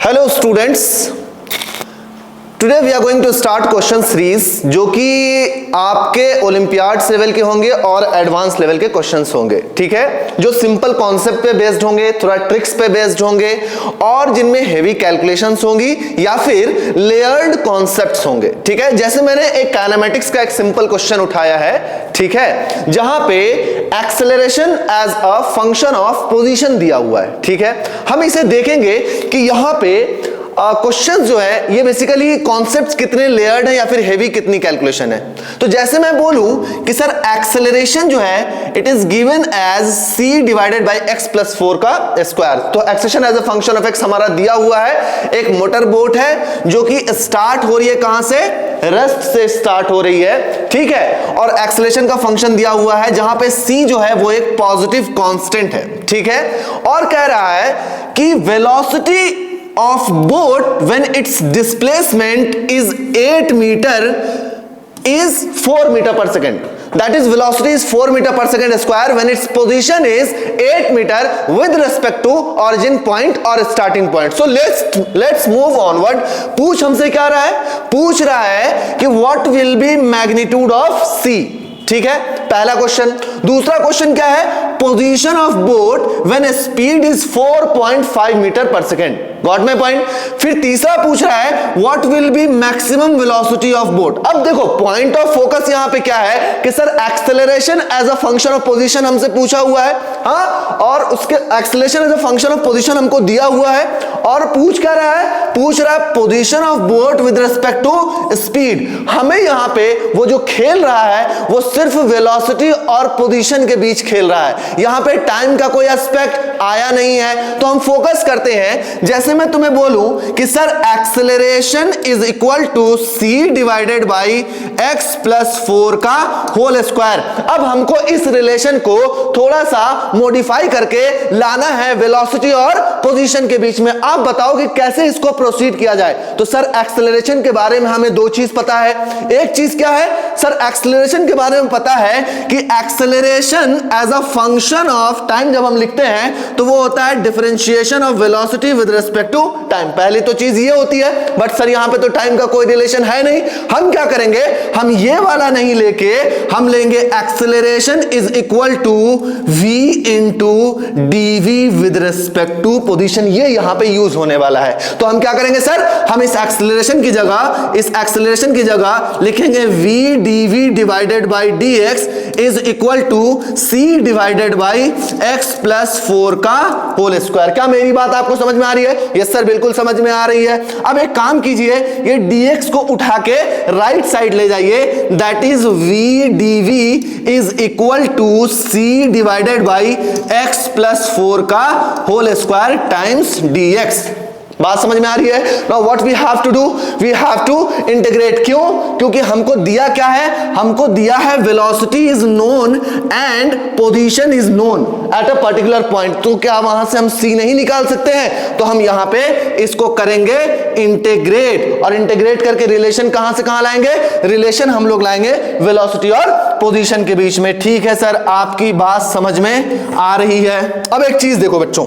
Hello students, today we are going to start question series जो कि आपके olympiad level के होंगे और एडवांस लेवल के क्वेश्चंस होंगे। ठीक है, जो सिंपल कॉन्सेप्ट पे बेस्ड होंगे, थोड़ा ट्रिक्स पे बेस्ड होंगे और जिनमें हेवी कैलकुलेशंस होंगी या फिर लेयर्ड कॉन्सेप्ट्स होंगे। ठीक है, जैसे मैंने एक काइनेमेटिक्स का एक सिंपल क्वेश्चन उठाया है, ठीक है, जहां पे acceleration as a function of position दिया हुआ है। ठीक है, हम इसे देखेंगे कि यहां पे क्वेश्चन जो है ये बेसिकली कॉन्सेप्ट्स कितने लेयर्ड है या फिर हेवी कितनी कैलकुलेशन है। तो जैसे मैं बोलूं कि सर एक्सेलरेशन जो है it is given as c divided by x plus 4 का स्क्वायर। तो acceleration as a function of x हमारा दिया हुआ है। एक मोटर बोट है जो कि स्टार्ट हो रही है कहां से, रेस्ट से स्टार्ट हो रही है। ठीक है, और एक्सेलरेशन का फंक्शन दिया हुआ है जहां पे c जो है वो एक पॉजिटिव कांस्टेंट है। ठीक है, और कह रहा है कि velocity of boat when its displacement is 8 meter is 4 meter per second. That is, velocity is 4 meter per second square when its position is 8 meter with respect to origin point or starting point. So let's move onward. पूछ हमसे क्या रहा है, पूछ रहा है कि what will be magnitude of c। ठीक है, पहला क्वेश्चन। दूसरा क्वेश्चन क्या है, position of boat when speed is 4.5 metre per second. Got my point. फिर तीसरा पूछ रहा है what will be maximum velocity of boat. अब देखो पॉइंट ऑफ फोकस यहां पे क्या है कि sir acceleration as a function of position हमसे पूछा हुआ है, हाँ, और उसके acceleration as a function of position हमको दिया हुआ है और पूछ क्या रहा है, पूछ रहा है position of boat with respect to speed. हमें यहां पे वो जो खेल रहा है वो सिर्फ वेलोसिटी और पोजीशन के बीच खेल रहा है, यहां पे टाइम का कोई एस्पेक्ट आया नहीं है। तो हम फोकस करते हैं, जैसे मैं तुम्हें बोलूं कि sir acceleration is equal to c divided by x plus 4 का होल स्क्वायर। अब हमको इस रिलेशन को थोड़ा सा मॉडिफाई करके लाना है वेलोसिटी और पोजीशन के बीच में। आप बताओ कि कैसे इसको प्रोसीड किया जाए। तो सर एक्सेलरेशन के बारे में हमें दो चीज पता है। एक चीज क्या है सर, एक्सेलरेशन के बारे में पता है कि acceleration as a function of time जब हम लिखते हैं तो वो होता है differentiation of velocity with respect to time. पहली तो चीज ये होती है, बट सर यहां पे तो टाइम का कोई रिलेशन है नहीं। हम क्या करेंगे, हम ये वाला नहीं लेके हम लेंगे acceleration is equal to v into dv with respect to position. ये यहां पे यूज होने वाला है। तो हम क्या करेंगे सर, हम इस एक्सेलरेशन की जगह लिखेंगे v dv divided by dx is equal to c divided by x plus 4 का होल स्क्वायर। क्या मेरी बात आपको समझ में आ रही है? यस सर, बिल्कुल समझ में आ रही है। अब एक काम कीजिए, ये dx को उठा के राइट साइड ले जाइए, that is v dv is equal to c divided by x plus 4 का होल स्क्वायर टाइम्स dx। बात समझ में आ रही है? Now what we have to do, we have to integrate. क्यों? क्योंकि हमको दिया क्या है, हमको दिया है velocity is known and position is known at a particular point. तो क्या वहां से हम c नहीं निकाल सकते हैं? तो हम यहां पे इसको करेंगे इंटीग्रेट, और इंटीग्रेट करके रिलेशन कहां से कहां लाएंगे, रिलेशन हम लोग लाएंगे वेलोसिटी और पोजीशन के बीच में। ठीक है सर, आपकी बात समझ में आ रही है। अब एक चीज देखो बच्चों,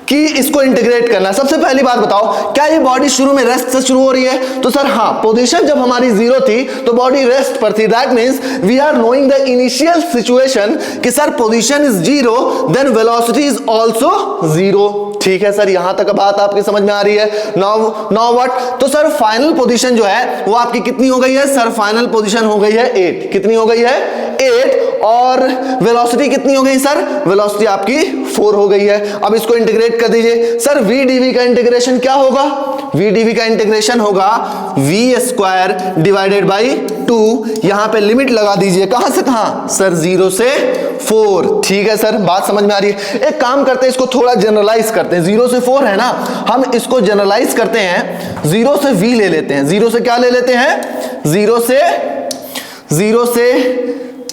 कि इसको इंटीग्रेट करना। सबसे पहली बात बताओ, क्या ये बॉडी शुरू में रेस्ट से शुरू हो रही है? तो सर हाँ, पोजीशन जब हमारी 0 थी तो बॉडी रेस्ट पर थी। That means we are knowing the initial situation कि sir position is 0 then velocity is also 0। ठीक है सर, यहां तक बात आपकी समझ में आ रही है। नाउ व्हाट, तो सर फाइनल पोजीशन जो है वो आपकी कितनी हो गई है? सर फाइनल पोजीशन हो गई है 8। कितनी हो गई है? 8। और वेलोसिटी कितनी हो गई सर? वेलोसिटी आपकी 4 हो गई है। अब इसको इंटीग्रेट कर दीजिए। सर v dv का इंटीग्रेशन क्या होगा? v dv का इंटीग्रेशन होगा v स्क्वायर डिवाइडेड बाई 2। यहां पे लिमिट लगा दीजिए, कहां से कहां सर? 0 से 4। ठीक है सर, बात समझ में आ रही है। एक काम करते हैं, इसको थोड़ा जनरलाइज करते हैं। 0 से 4 है ना, हम इसको जनरलाइज करते हैं, 0 से v ले लेते हैं। 0 से क्या ले लेते हैं? 0 से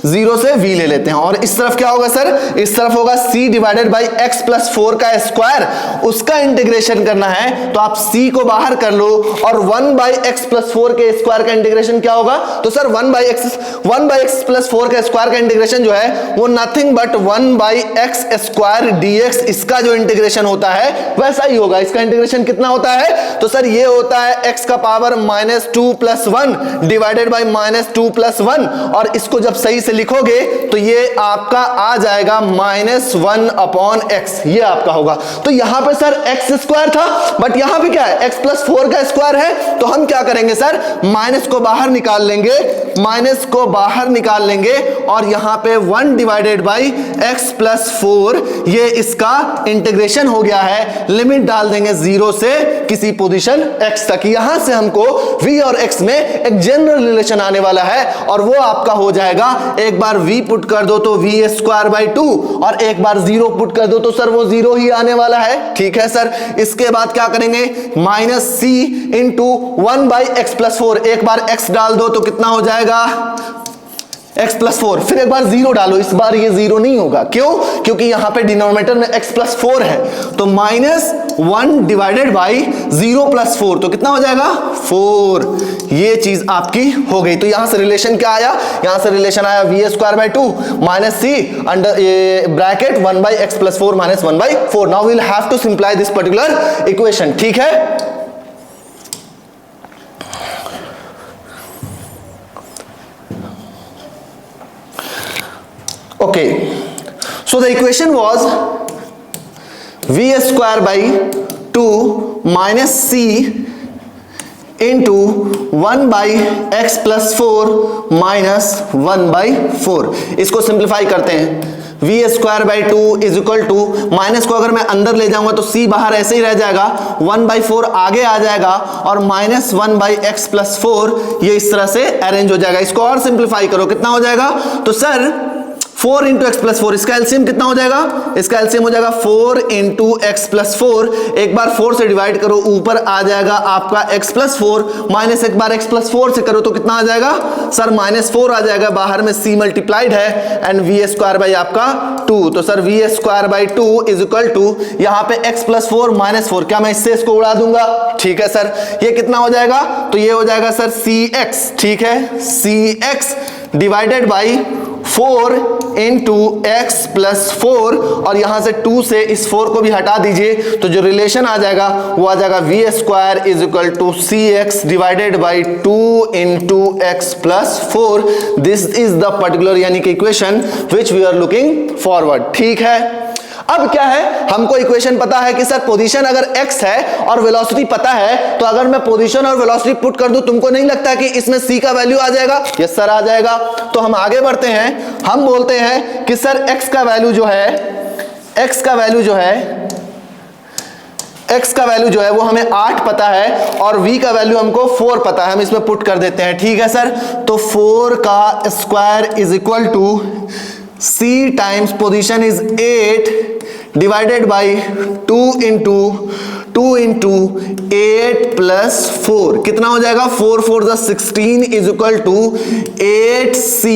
0 से v ले लेते हैं, और इस तरफ क्या होगा सर, इस तरफ होगा c divided by x plus 4 का स्क्वायर, उसका इंटीग्रेशन करना है तो आप c को बाहर कर लो, और 1 बाई एक्स प्लस 4 के स्क्वायर का इंटीग्रेशन क्या होगा, तो सर 1 बाई एक्स प्लस 4 का स्क्वायर का इंटीग्रेशन जो है वो nothing but 1 by x square dx, इसका जो इंटीग्रेशन होता है वैसा ही होगा। इसका इंटीग्रेशन कितना होता है, तो सर ये होता है x का power -2 plus 1 divided by -2 plus 1, और इसको जब सही से लिखोगे तो ये आपका आ जाएगा -1 अपॉन x, ये आपका होगा। तो यहां पे सर x स्क्वायर था, बट यहां पे क्या है, x प्लस 4 का स्क्वायर है, तो हम क्या करेंगे सर, माइनस को बाहर निकाल लेंगे, माइनस को बाहर निकाल लेंगे, और यहां पे 1 डिवाइडेड बाई x प्लस 4, ये इसका इंटीग्रेशन हो गया है। लिमिट डाल देंगे 0 से किसी पोजीशन x तक, यहां से हमको v और x में एक जनरल रिलेशन आने वाला है, और वो आपका हो जाएगा, एक बार v पुट कर दो तो v स्क्वायर बाई 2, और एक बार 0 पुट कर दो तो सर वो 0 ही आने वाला है। ठीक है सर, इसके बाद क्या करेंगे, minus c into 1 by x plus 4, एक बार x डाल दो तो कितना हो जाएगा, x प्लस 4, फिर एक बार 0 डालो, इस बार ये 0 नहीं होगा, क्यों, क्योंकि यहां पे डिनोमिनेटर में x प्लस 4 है, तो -1 डिवाइडेड बाई 0 प्लस 4, तो कितना हो जाएगा 4, ये चीज आपकी हो गई। तो यहां से रिलेशन क्या आया, यहां से रिलेशन आया v square by 2 minus c under bracket 1 by x plus 4 minus 1 by 4। Now we will have to simplify this particular equation. ठीक है, okay, so the equation was v square by 2 minus c into 1 by x plus 4 minus 1 by 4। इसको simplify करते हैं, v square by 2 is equal to, minus को अगर मैं अंदर ले जाऊंगा तो c बाहर ऐसे ही रह जाएगा, 1 बाई 4 आगे आ जाएगा, और -1 बाई एक्स प्लस 4 ये इस तरह से अरेंज हो जाएगा। इसको और सिंप्लीफाई करो, कितना हो जाएगा, तो सर 4 इंटू एक्स प्लस 4, इसका एलसीएम कितना हो जाएगा, इसका एलसीएम हो जाएगा 4 इंटू एक्स प्लस 4, एक बार 4 से डिवाइड करो, ऊपर आ जाएगा आपका x प्लस 4, माइनस एक बार x प्लस 4 से करो तो कितना आ जाएगा सर, -4 आ जाएगा, बाहर में c मल्टीप्लाइड है, एंड v स्क्वायर बाई आपका 2, तो sir v square by 2 is equal to, यहाँ पे x प्लस 4 -4, क्या मैं इससे इसको उड़ा दूंगा, ठीक है सर, ये कितना हो जाएगा, तो ये हो जाएगा सर cx, ठीक है, cx divided by 4 into x plus 4, और यहां से 2 से इस 4 को भी हटा दीजिए, तो जो रिलेशन आ जाएगा वो आ जाएगा v square is equal to c x divided by 2 into x plus 4। This is the particular यानी कि equation which we are looking forward. ठीक है, अब क्या है, हमको इक्वेशन पता है कि सर पोजीशन अगर x है और वेलोसिटी पता है, तो अगर मैं पोजीशन और वेलोसिटी पुट कर दूं, तुमको नहीं लगता कि इसमें c का वैल्यू आ जाएगा, यस सर आ जाएगा। तो हम आगे बढ़ते हैं, हम बोलते हैं कि सर x का वैल्यू जो है, x का वैल्यू जो है वो हमें 8 पता है, और v का वैल्यू हमको 4 पता है, हम इसमें पुट कर देते हैं। ठीक है सर, तो 4 का square is equal to c times position is 8 divided by 2 into 8 plus 4, कितना हो जाएगा, 4 4 16 is equal to 8c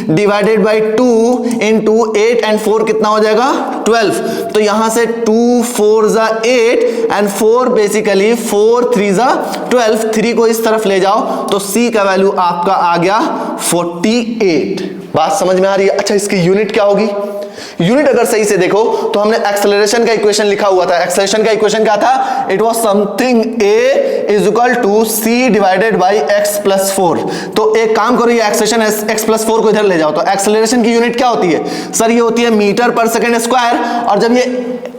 divided by 2 into 8 and 4 कितना हो जाएगा 12। तो यहां से 2 4 8 एंड 4 बेसिकली 4 3 12, 3 को इस तरफ ले जाओ तो c का वैल्यू आपका आ गया 48। बात समझ में आ रही है। अच्छा, इसकी यूनिट क्या होगी, यूनिट अगर सही से देखो तो हमने एक्सेलरेशन का इक्वेशन लिखा हुआ था, एक्सेलरेशन का इक्वेशन क्या था, it was something a is equal to c divided by x plus 4। तो एक काम करो, ये एक्सेलरेशन x प्लस 4 को इधर ले जाओ, तो एक्सेलरेशन की यूनिट क्या होती है सर, ये होती है मीटर पर सेकेंड स्क्वायर, और जब ये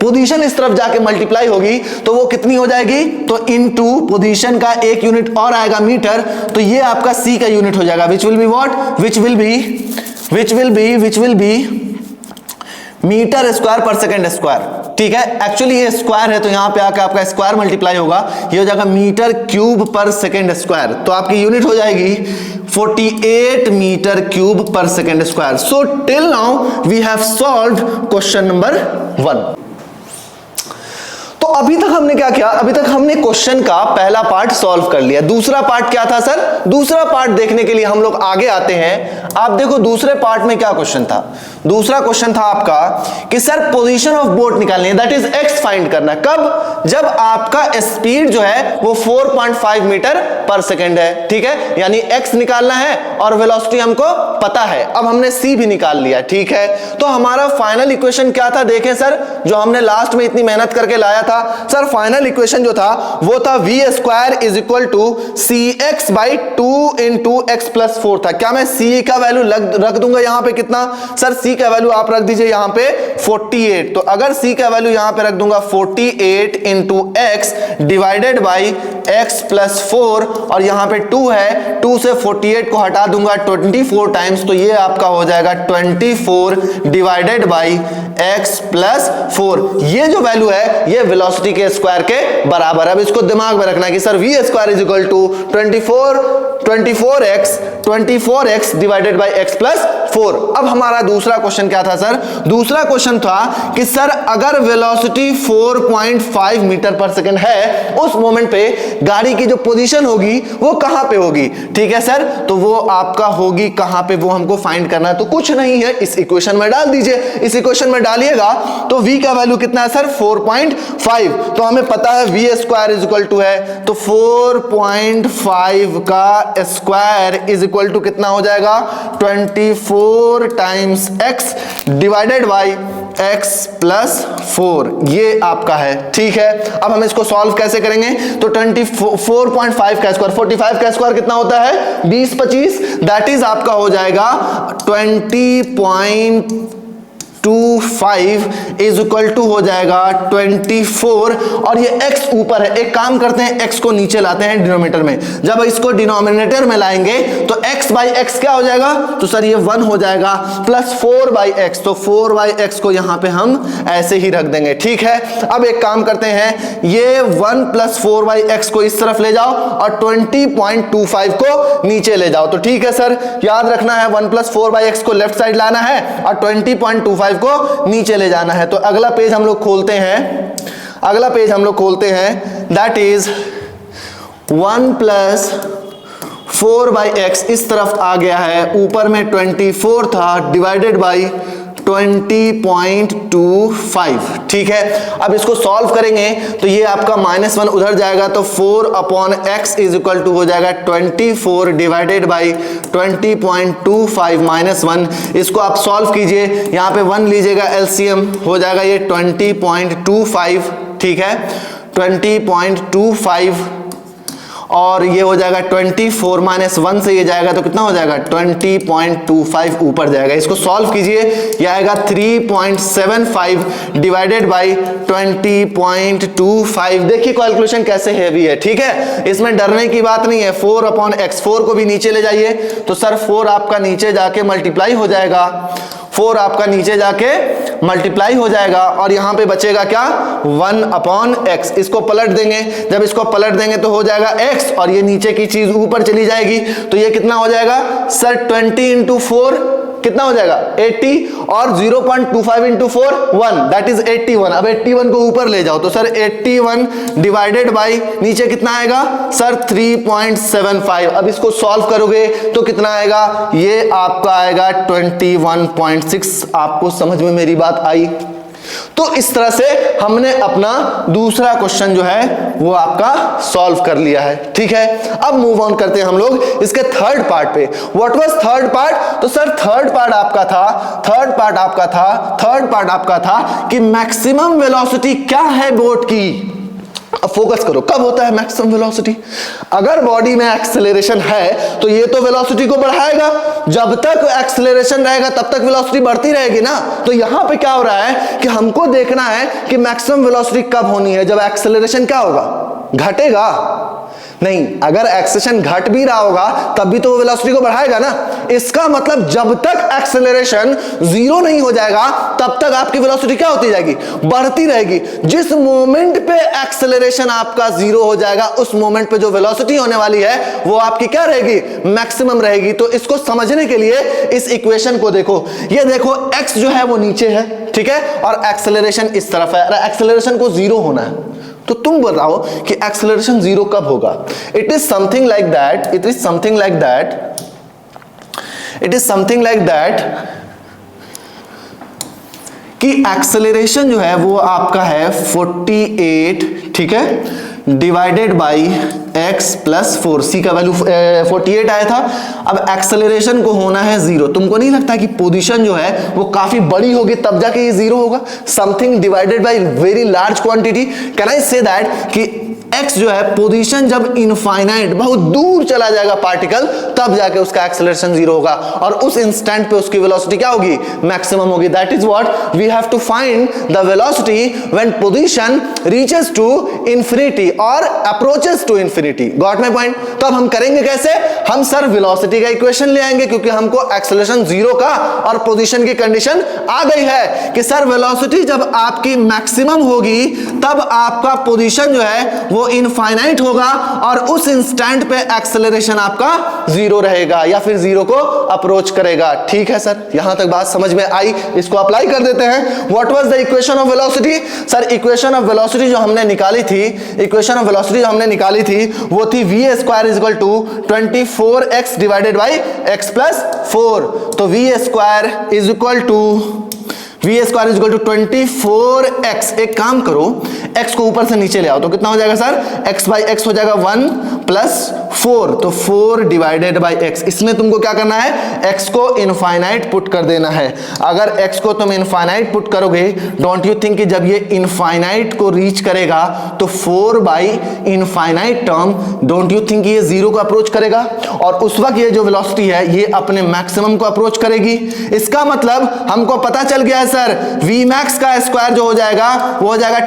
पोजीशन इस तरफ जाके मल्टीप्लाई होगी तो वो कितनी हो जाएगी, तो इनटू पोजीशन का एक यूनिट और आएगा मीटर, तो ये आपका c का यूनिट हो जाएगा, which will be what, which will be metre square per second square. ठीक है, एक्चुअली ये स्क्वायर है तो यहां पे आके आपका स्क्वायर मल्टीप्लाई होगा, ये हो जाएगा metre cube per second square, तो आपकी यूनिट हो जाएगी 48 metre cube per second square. So till now we have solved question number 1। तो अभी तक हमने क्या किया, अभी तक हमने क्वेश्चन का पहला पार्ट सॉल्व कर लिया। दूसरा पार्ट क्या था सर? दूसरा पार्ट देखने के लिए हम लोग आगे आते हैं। आप देखो दूसरे पार्ट में क्या क्वेश्चन था। दूसरा क्वेश्चन था आपका कि सर पोजीशन ऑफ बोट निकालनी है, दैट इज एक्स फाइंड करना है। कब? जब आपका स्पीड जो है वो 4.5 मीटर पर सेकेंड है, ठीक है, यानी एक्स निकालना है और वेलोसिटी हमको पता है। अब हमने सी भी निकाल लिया, ठीक है। तो हमारा फाइनल इक्वेशन क्या था देखें सर, जो हमने लास्ट में इतनी मेहनत करके लाया था सर। फाइनल इक्वेशन जो था वो था v square is equal to c x by 2 into x plus 4 था। क्या मैं सी का वैल्यू रख दूंगा यहां पे कितना सर? सी का वैल्यू आप रख दीजिए यहां पे 48। तो अगर सी का वैल्यू यहां पे रख दूंगा 48 into x divided by x plus 4 और यहां पे 2 है, 2 से 48 को हटा दूंगा 24 टाइम्स, तो ये आपका हो जाएगा 24 डिवाइडेड बाई एक्स प्लस 4। ये जो वैल्यू है ये वेलोसिटी के स्क्वायर के बराबर है। अब इसको दिमाग में रखना है कि sir v square is equal to 24x divided by x plus 4। अब हमारा दूसरा क्वेश्चन क्या था सर? दूसरा क्वेश्चन था कि सर अगर वेलोसिटी 4.5 मीटर पर सेकंड है, उस मोमेंट पे गाड़ी की जो पोजीशन होगी वो कहां पे होगी, ठीक है सर? तो वो आपका होगी कहां पे, वो हमको फाइंड करना है। तो कुछ नहीं है, इस इक्वेशन में डाल दीजिए। इस इक्वेशन में डालिएगा तो v का वैल्यू कितना है सर? 4.5। तो हमें पता है v square is equal to है, तो 4.5 का स्क्वायर इज इक्वल टू कितना हो जाएगा? 24 times x divided by x plus 4। ये आपका है, ठीक है। अब हम इसको सॉल्व कैसे करेंगे? तो 24.5 का स्क्वायर, 45 का स्क्वायर कितना होता है? 20 25, दैट इज आपका हो जाएगा 20.25 इज इक्वल टू हो जाएगा 24 और ये x ऊपर है। एक काम करते हैं, x को नीचे लाते हैं डिनोमिनेटर में। जब इसको डिनोमिनेटर में लाएंगे तो x बाई एक्स क्या हो जाएगा? तो सर ये 1 हो जाएगा प्लस 4 बाई एक्स, तो 4 बाई एक्स को यहां पे हम ऐसे ही रख देंगे, ठीक है। अब एक काम करते हैं, ये 1 प्लस 4 बाई एक्स को इस तरफ ले जाओ और 20.25 को नीचे ले जाओ, तो ठीक है सर। याद रखना है 1 प्लस 4 बाई एक्स को लेफ्ट साइड लाना है और 20.25 को नीचे ले जाना है। तो अगला पेज हम लोग खोलते हैं, अगला पेज हम लोग खोलते हैं, that is 1 plus 4 by x इस तरफ आ गया है, ऊपर में 24 था डिवाइडेड बाई 20.25, ठीक है। अब इसको सॉल्व करेंगे तो ये आपका -1 उधर जाएगा, तो 4 upon x is equal to हो जाएगा 24 डिवाइडेड बाई 20.25 -1। इसको आप सॉल्व कीजिए, यहाँ पे 1 लीजिएगा एलसीएम, हो जाएगा ये 20.25, ठीक है, 20.25 और ये हो जाएगा 24 -1 से ये जाएगा तो कितना हो जाएगा? 20.25 ऊपर जाएगा। इसको सॉल्व कीजिए, ये आएगा 3.75 डिवाइडेड बाई 20.25। देखिए कैलकुलेशन कैसे हैवी है, ठीक है, इसमें डरने की बात नहीं है। 4 अपॉन एक्स, 4 को भी नीचे ले जाइए, तो सर 4 आपका नीचे जाके मल्टीप्लाई हो जाएगा, 4 आपका नीचे जाके मल्टीप्लाई हो जाएगा और यहां पे बचेगा क्या? 1 अपॉन एक्स। इसको पलट देंगे, जब इसको पलट देंगे तो हो जाएगा x और ये नीचे की चीज ऊपर चली जाएगी, तो ये कितना हो जाएगा सर? 20 इंटू 4 कितना हो जाएगा? 80 और 0.25 इंटू 4 1, दैट इज 81। अब 81 को ऊपर ले जाओ, तो सर 81 डिवाइडेड बाई नीचे कितना आएगा सर? 3.75। अब इसको सॉल्व करोगे तो कितना आएगा? ये आपका आएगा 21.6। आपको समझ में मेरी बात आई? तो इस तरह से हमने अपना दूसरा क्वेश्चन जो है वो आपका सॉल्व कर लिया है, ठीक है। अब मूव ऑन करते हैं हम लोग इसके थर्ड पार्ट पे। What was third part? तो सर थर्ड पार्ट आपका था कि मैक्सिमम वेलोसिटी क्या है बोट की। अब फोकस करो, कब होता है मैक्सिमम वेलोसिटी? अगर बॉडी में एक्सेलरेशन है तो ये तो वेलोसिटी को बढ़ाएगा, जब तक एक्सेलरेशन रहेगा तब तक वेलोसिटी बढ़ती रहेगी ना। तो यहां पे क्या हो रहा है कि हमको देखना है कि मैक्सिमम वेलोसिटी कब होनी है, जब एक्सेलरेशन क्या होगा? घटेगा नहीं। अगर एक्सेलरेशन घट भी रहा होगा तब भी तो वेलोसिटी को बढ़ाएगा ना। इसका मतलब जब तक एक्सेलरेशन 0 नहीं हो जाएगा तब तक आपकी वेलोसिटी क्या होती जाएगी? बढ़ती रहेगी। जिस मोमेंट पे एक्सेलरेशन आपका 0 हो जाएगा उस मोमेंट पे जो वेलोसिटी होने वाली है वो आपकी क्या रहेगी? मैक्सिमम रहेगी। तो इसको समझने के लिए इस इक्वेशन को देखो, ये देखो x जो है वो नीचे है, ठीक है, और एक्सेलरेशन इस तरफ है। एक्सेलरेशन को 0 होना है तो तुम बताओ कि एक्सेलरेशन जीरो कब होगा। It is something like that, it is something like that, it is something like that कि एक्सेलरेशन जो है वो आपका है 48, ठीक है, डिवाइडेड बाई x प्लस 4। सी का वैल्यू 48 आया था, अब एक्सेलरेशन को होना है जीरो। तुमको नहीं लगता कि पोजीशन जो है वो काफी बड़ी होगी तब जाके ये जीरो होगा? Something divided by very large quantity. Can I say that कि x जो है पोजीशन जब इनफाइनाइट बहुत दूर चला जाएगा पार्टिकल, तब जाके उसका एक्सेलरेशन जीरो होगा और उस इंस्टेंट पे उसकी वेलोसिटी क्या होगी? मैक्सिमम होगी। That is what we have to find the velocity when position reaches to infinity और approaches to infinity. Got my point? तो अब हम करेंगे कैसे? हम सर वेलोसिटी का इक्वेशन ले आएंगे, क्योंकि हमको एक्सेलरेशन जीरो का और पोजीशन की कंडीशन आ गई है कि सर वेलोसिटी जब आपकी मैक्सिमम होगी तब आपका पोजीशन जो है वो इनफाइनाइट होगा और उस इंस्टेंट पे एक्सेलरेशन आपका जीरो रहेगा या फिर जीरो को अप्रोच करेगा। ठीक है सर, यहां तक बात समझ में आई, इसको अप्लाई कर देते हैं। What was the equation of velocity? Sir equation of velocity जो हमने निकाली थी, इक्वेशन ऑफ वेलोसिटी जो हमने निकाली थी वो थी v square is equal to 24x divided by x plus 4। तो v square is equal to 24x। एक काम करो, x को ऊपर से नीचे ले आओ तो कितना हो जाएगा सर? x बाई x हो जाएगा 1 प्लस 4, तो 4 डिवाइडेड बाई x। इसमें तुमको क्या करना है? x को इनफाइनाइट पुट कर देना है। अगर x को तुम इनफाइनाइट पुट करोगे, डोंट यू थिंक कि जब ये इनफाइनाइट को रीच करेगा तो 4 by infinite term, don't you think ये जीरो को अप्रोच करेगा और उस वक्त ये जो वेलोसिटी है ये अपने मैक्सिमम को अप्रोच करेगी। इसका मतलब हमको पता चल गया है सर, v max का स्क्वायर जो हो जाएगा वो हो जाएगा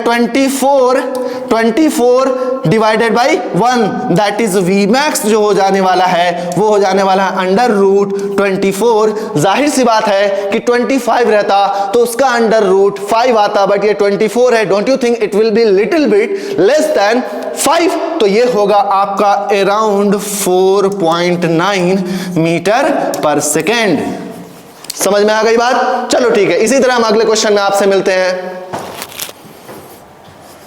24 divided by 1, that is v max जो हो जाने वाला है वो हो जाने वाला है अंडर रूट 24। जाहिर सी बात है कि 25 रहता तो उसका अंडर रूट 5 आता, बट ये 24 है। Don't you think it will be little bit less than 5? तो ये होगा आपका अराउंड 4.9 मीटर पर सेकेंड। समझ में आ गई बात? चलो ठीक है, इसी तरह हम अगले क्वेश्चन में आपसे मिलते हैं।